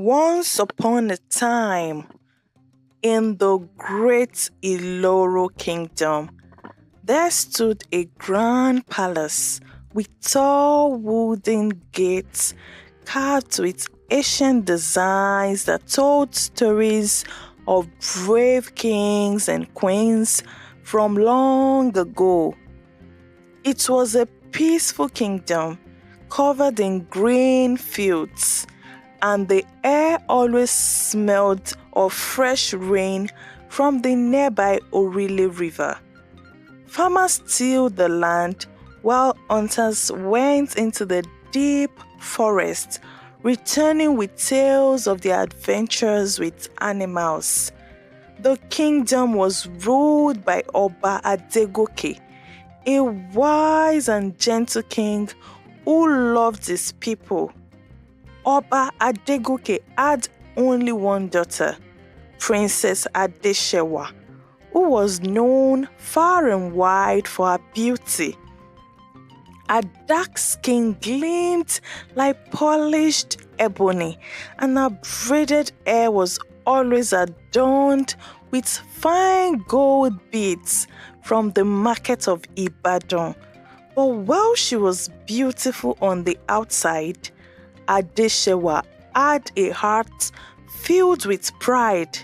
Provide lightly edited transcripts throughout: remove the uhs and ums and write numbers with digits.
Once upon a time, in the great Iloro kingdom, there stood a grand palace with tall wooden gates carved with ancient designs that told stories of brave kings and queens from long ago. It was a peaceful kingdom covered in green fields, and the air always smelled of fresh rain from the nearby Orile River. Farmers tilled the land while hunters went into the deep forest, returning with tales of their adventures with animals. The kingdom was ruled by Oba Adegoke, a wise and gentle king who loved his people. Oba Adegoke had only one daughter, Princess Adeshewa, who was known far and wide for her beauty. Her dark skin gleamed like polished ebony, and her braided hair was always adorned with fine gold beads from the market of Ibadan. But while she was beautiful on the outside, Adeshewa had a heart filled with pride.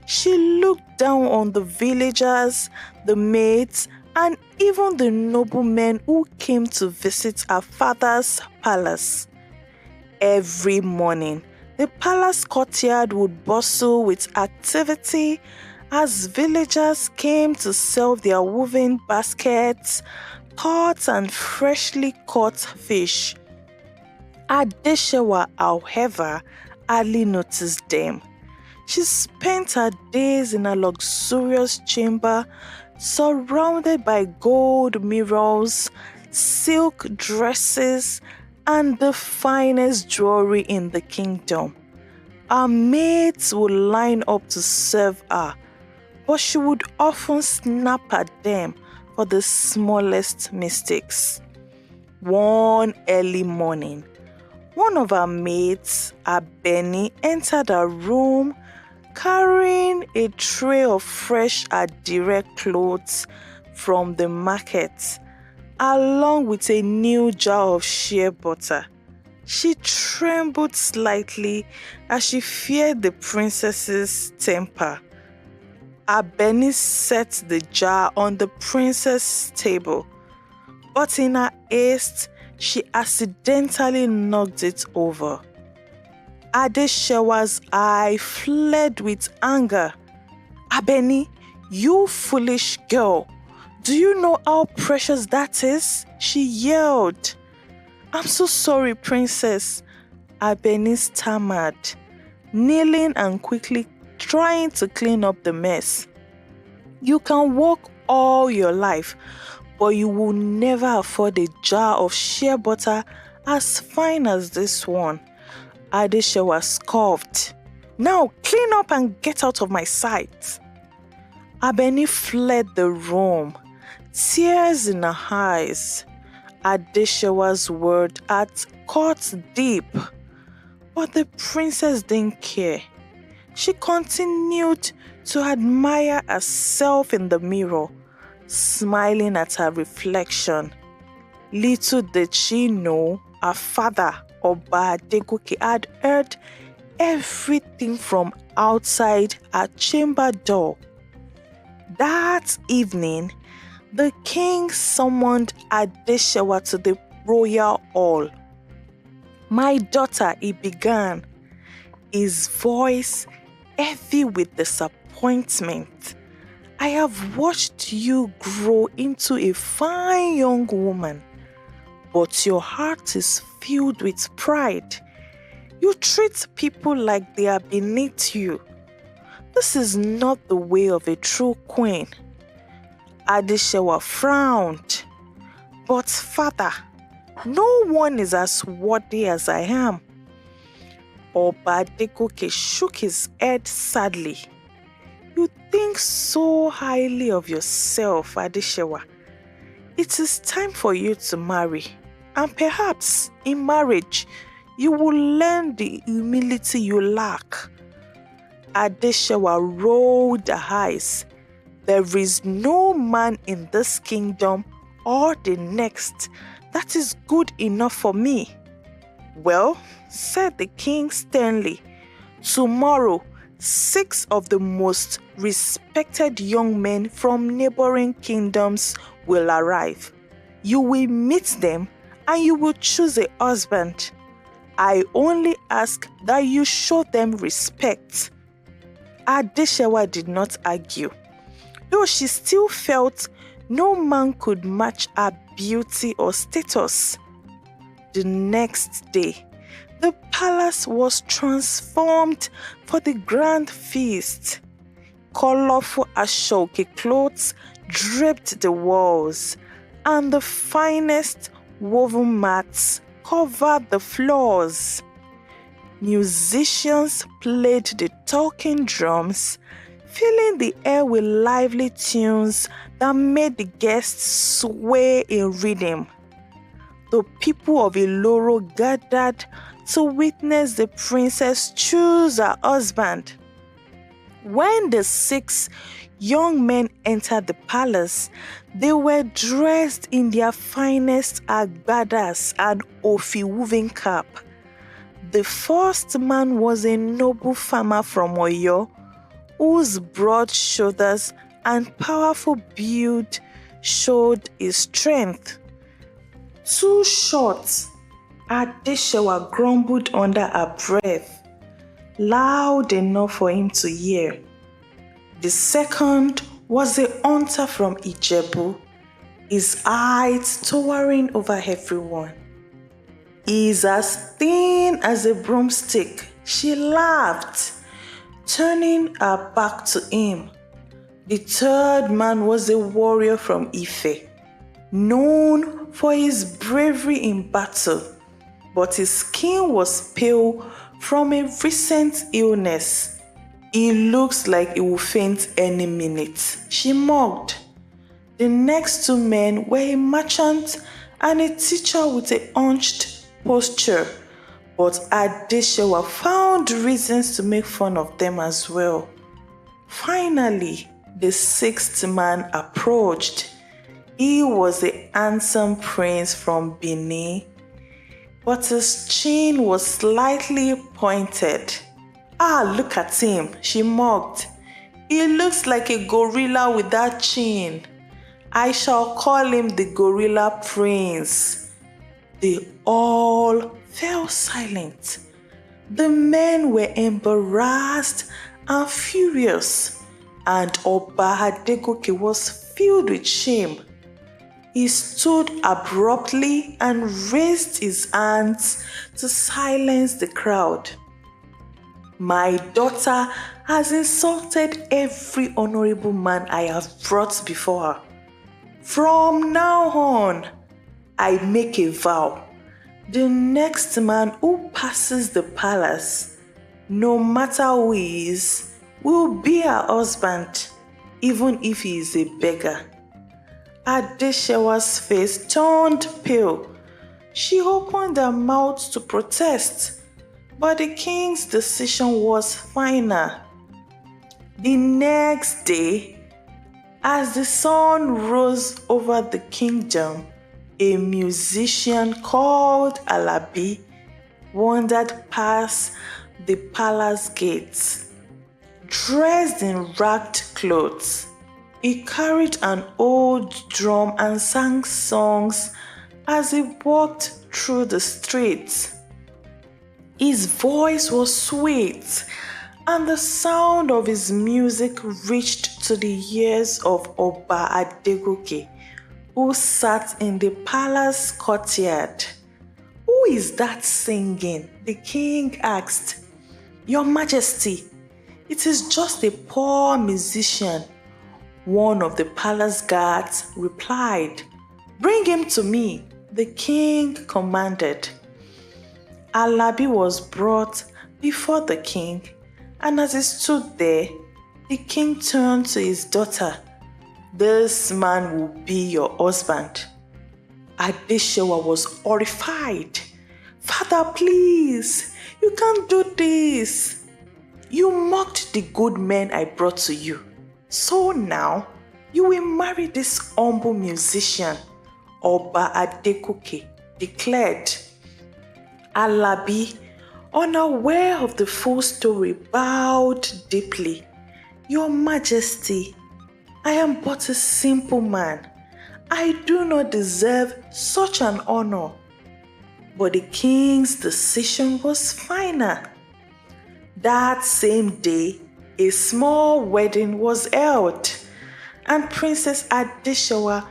She looked down on the villagers, the maids, and even the noblemen who came to visit her father's palace. Every morning, the palace courtyard would bustle with activity as villagers came to sell their woven baskets, pots, and freshly caught fish. Adeshewa, however, hardly noticed them. She spent her days in a luxurious chamber surrounded by gold mirrors, silk dresses, and the finest jewelry in the kingdom. Her maids would line up to serve her, but she would often snap at them for the smallest mistakes. One early morning, one of her maids, Abeni, entered her room carrying a tray of fresh Adire clothes from the market, along with a new jar of shea butter. She trembled slightly as she feared the princess's temper. Abeni set the jar on the princess's table, but in her haste, she accidentally knocked it over. Adeshewa's eye fled with anger. "Abeni, you foolish girl! Do you know how precious that is?" she yelled. "I'm so sorry, princess," Abeni stammered, kneeling and quickly trying to clean up the mess. "You can walk all your life, but you will never afford a jar of shea butter as fine as this one." Adeshewa scoffed. "Now clean up and get out of my sight." Abeni fled the room, tears in her eyes. Adeshewa's word had cut deep, but the princess didn't care. She continued to admire herself in the mirror, smiling at her reflection. Little did she know her father, Oba Adegoke, had heard everything from outside her chamber door. That evening, the king summoned Adeshewa to the royal hall. "My daughter," he began, his voice heavy with disappointment, "I have watched you grow into a fine young woman, but your heart is filled with pride. You treat people like they are beneath you. This is not the way of a true queen." Adeshewa frowned. "But father, no one is as worthy as I am." Oba Adegoke shook his head sadly. "You think so highly of yourself, Adeshewa. It is time for you to marry, and perhaps in marriage You will learn the humility you lack. Adeshewa rolled her eyes. There is no man in this kingdom or the next that is good enough for me. Well, said the king sternly, tomorrow 6 of the most respected young men from neighboring kingdoms will arrive. You will meet them and you will choose a husband. I only ask that you show them respect. Adeshewa did not argue, though she still felt no man could match her beauty or status. The next day, the palace was transformed for the grand feast. Colorful ashoke clothes draped the walls, and the finest woven mats covered the floors. Musicians played the talking drums, filling the air with lively tunes that made the guests sway in rhythm. The people of Iloro gathered to witness the princess choose her husband. When the 6 young men entered the palace, they were dressed in their finest agbadas and ofi woven cap. The first man was a noble farmer from Oyo, whose broad shoulders and powerful build showed his strength. Too short, Adeshewa grumbled under her breath, loud enough for him to hear. The second was a hunter from Ijebu, his height towering over everyone. He is as thin as a broomstick, she laughed, turning her back to him. The third man was a warrior from Ife, known for his bravery in battle, but his skin was pale from a recent illness. He looks like he will faint any minute, she mocked. The next 2 men were a merchant and a teacher with a hunched posture, but Adeshewa found reasons to make fun of them as well. Finally, the 6th man approached. He was a handsome prince from Benin, but his chin was slightly pointed. Ah, look at him, she mocked. He looks like a gorilla with that chin. I shall call him the Gorilla Prince. They all fell silent. The men were embarrassed and furious, and Oba Adegoke was filled with shame. He stood abruptly and raised his hands to silence the crowd. My daughter has insulted every honorable man I have brought before her. From now on, I make a vow. The next man who passes the palace, no matter who he is, will be her husband, even if he is a beggar. Adeshewa's face turned pale. She opened her mouth to protest, but the king's decision was final. The next day, as the sun rose over the kingdom, a musician called Alabi wandered past the palace gates. Dressed in ragged clothes, he carried an old drum and sang songs as he walked through the streets. His voice was sweet, and the sound of his music reached to the ears of Oba Adegoke, who sat in the palace courtyard. Who is that singing? The king asked. Your Majesty, it is just a poor musician. One of the palace guards replied. Bring him to me, the king commanded. Alabi was brought before the king, and as he stood there, the king turned to his daughter. This man will be your husband. Adeshewa was horrified. Father, please, you can't do this. You mocked the good men I brought to you. So now, you will marry this humble musician, Oba Adekoke declared. Alabi, unaware of the full story, bowed deeply. Your Majesty, I am but a simple man. I do not deserve such an honor. But the king's decision was final. That same day, a small wedding was held, and Princess Adeshawa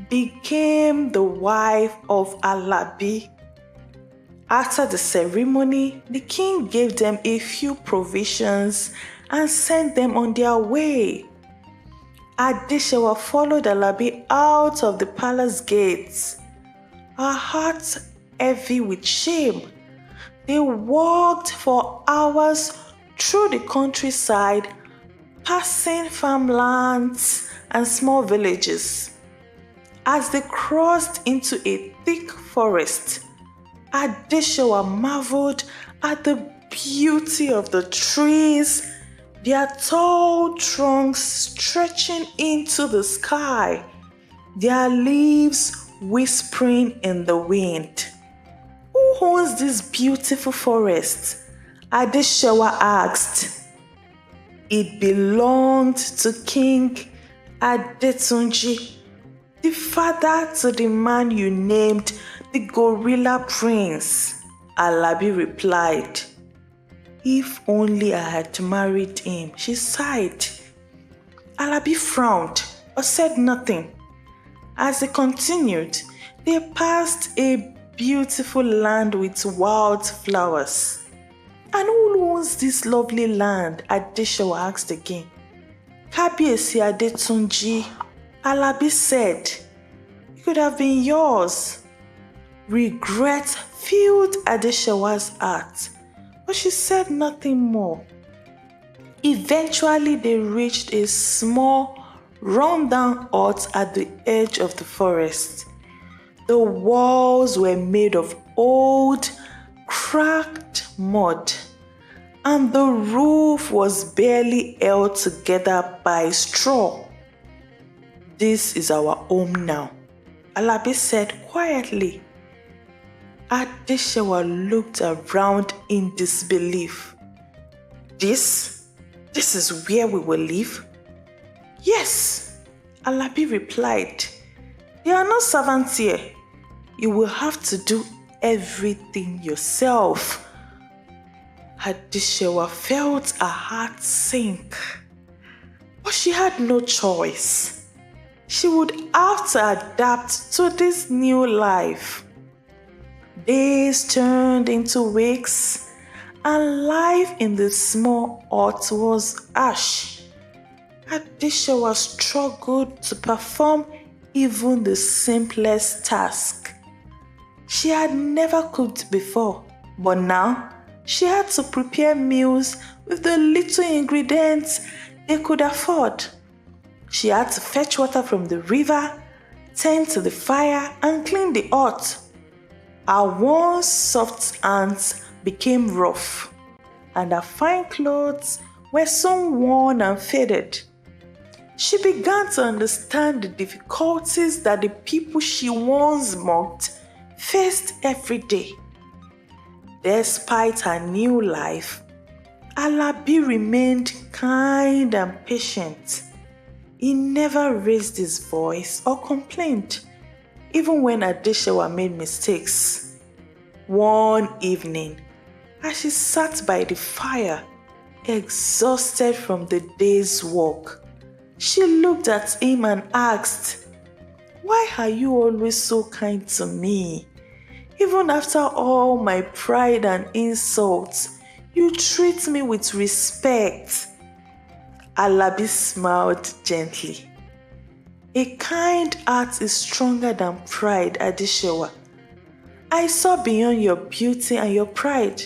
became the wife of Alabi. After the ceremony, the king gave them a few provisions and sent them on their way. Adeshawa followed Alabi out of the palace gates, her heart heavy with shame. They walked for hours through the countryside, passing farmlands and small villages. As they crossed into a thick forest, Adeshawa marveled at the beauty of the trees, their tall trunks stretching into the sky, their leaves whispering in the wind. Who owns this beautiful forest? Adeshawa asked. It belonged to King Adetunji, the father to the man you named the Gorilla Prince, Alabi replied. If only I had married him, she sighed. Alabi frowned but said nothing. As they continued, they passed a beautiful land with wild flowers. And who owns this lovely land? Adeshawa asked again. Kabiyesi Adetunji, Alabi said. It could have been yours. Regret filled Adeshawa's heart, but she said nothing more. Eventually, they reached a small, run-down hut at the edge of the forest. The walls were made of old, cracked mud, and the roof was barely held together by straw. This is our home now, Alabi said quietly. Adeshawa looked around in disbelief. This is where we will live? Yes, Alabi replied. There are no servants here. You will have to do everything yourself. Adeshawa felt her heart sink. But she had no choice. She would have to adapt to this new life. Days turned into weeks, and life in the small hut was harsh. Adeshawa struggled to perform even the simplest task. She had never cooked before, but now she had to prepare meals with the little ingredients they could afford. She had to fetch water from the river, tend to the fire, and clean the hut. Her once soft hands became rough, and her fine clothes were soon worn and faded. She began to understand the difficulties that the people she once mocked faced every day. Despite her new life, Alabi remained kind and patient. He never raised his voice or complained, even when Adeshawa made mistakes. One evening, as she sat by the fire, exhausted from the day's work, she looked at him and asked, "Why are you always so kind to me? Even after all my pride and insults, you treat me with respect." Alabi smiled gently. A kind heart is stronger than pride, Adeshawa. I saw beyond your beauty and your pride.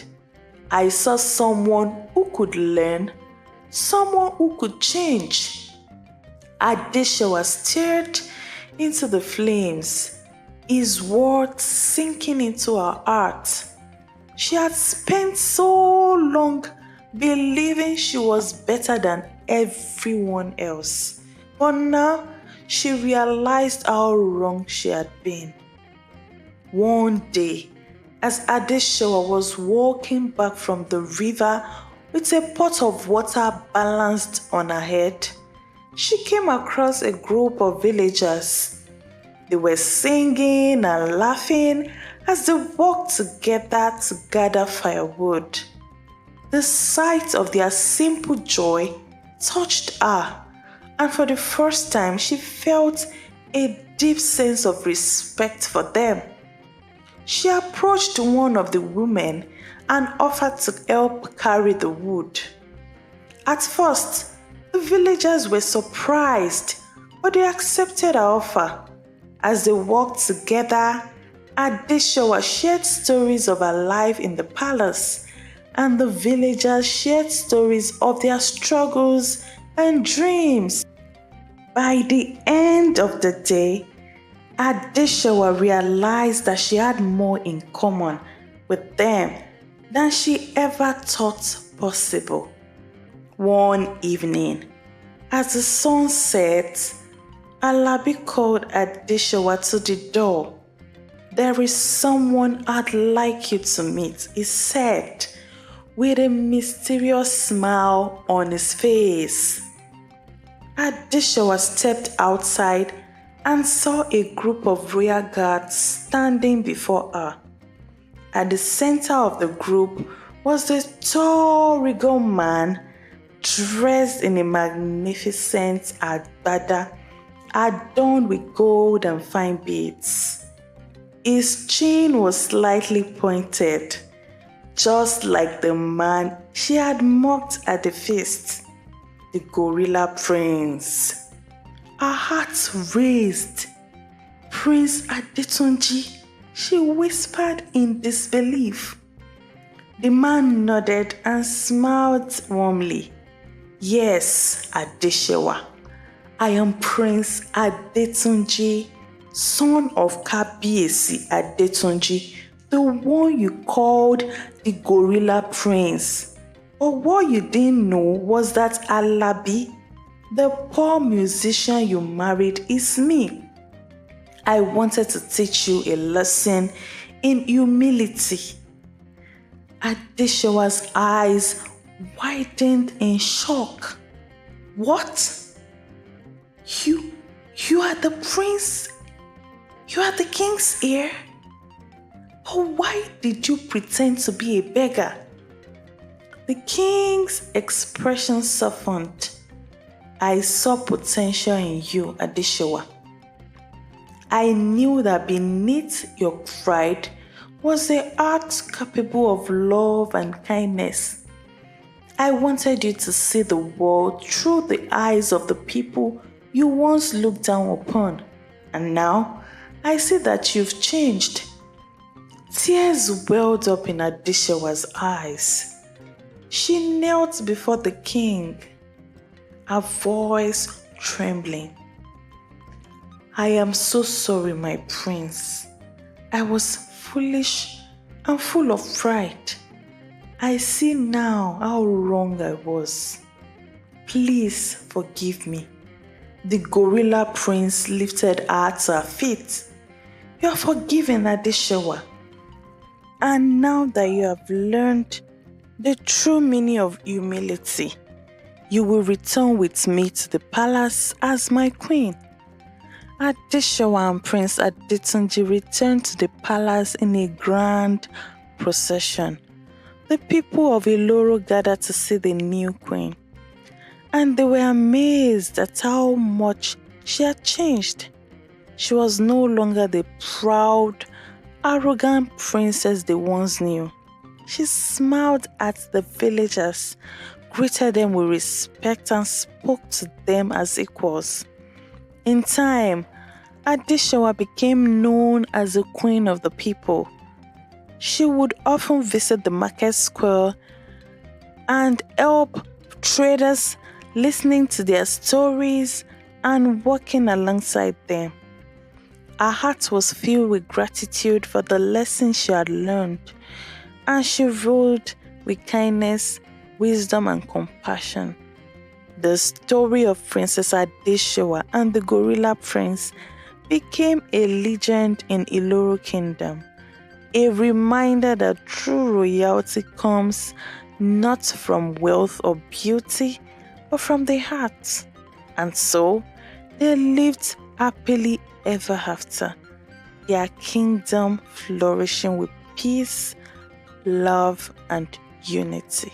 I saw someone who could learn, someone who could change. Adeshawa stared into the flames, his words sinking into her heart. She had spent so long believing she was better than everyone else. But now she realized how wrong she had been. One day, as Adeshewa was walking back from the river with a pot of water balanced on her head, she came across a group of villagers. They were singing and laughing as they walked together to gather firewood. The sight of their simple joy touched her, and for the first time she felt a deep sense of respect for them. She approached one of the women and offered to help carry the wood. At first, the villagers were surprised, but they accepted her offer. As they walked together, Adeshewa shared stories of her life in the palace, and the villagers shared stories of their struggles and dreams. By the end of the day, Adeshewa realized that she had more in common with them than she ever thought possible. One evening, as the sun set, Alabi called Adeshewa to the door. "There is someone I'd like you to meet," he said, with a mysterious smile on his face. Adeshewa stepped outside and saw a group of royal guards standing before her. At the center of the group was a tall, regal man dressed in a magnificent agbada adorned with gold and fine beads. His chin was slightly pointed, just like the man she had mocked at the feast, the gorilla prince. Her heart raised. "Prince Adetunji," she whispered in disbelief. The man nodded and smiled warmly. "Yes, Adeshewa, I am Prince Adetunji, son of Kabiyesi Adetunji, the one you called the Gorilla Prince. But what you didn't know was that Alabi, the poor musician you married, is me. I wanted to teach you a lesson in humility." Adeshewa's eyes widened in shock. "What? You are the prince? You are the king's heir? But why did you pretend to be a beggar?" The king's expression softened. "I saw potential in you, Adeshewa. I knew that beneath your pride was a heart capable of love and kindness. I wanted you to see the world through the eyes of the people you once looked down upon, and now I see that you've changed." Tears welled up in Adeshewa's eyes. She knelt before the king, her voice trembling. "I am so sorry, my prince. I was foolish and full of pride. I see now how wrong I was. Please forgive me." The gorilla prince lifted her to her feet. "You are forgiven, Adeshewa. And now that you have learned the true meaning of humility, you will return with me to the palace as my queen." Adeshewa and Prince Adetunji returned to the palace in a grand procession. The people of Iloro gathered to see the new queen, and they were amazed at how much she had changed. She was no longer the proud, arrogant princess they once knew. She smiled at the villagers, greeted them with respect, and spoke to them as equals. In time, Adeshewa became known as the queen of the people. She would often visit the market square and help traders, listening to their stories and working alongside them. Her heart was filled with gratitude for the lessons she had learned, and she ruled with kindness, wisdom, and compassion. The story of Princess Adeshewa and the Gorilla Prince became a legend in Iloro Kingdom, a reminder that true royalty comes not from wealth or beauty, but from the heart. And so, they lived happily ever after, their kingdom flourishing with peace, love, and unity.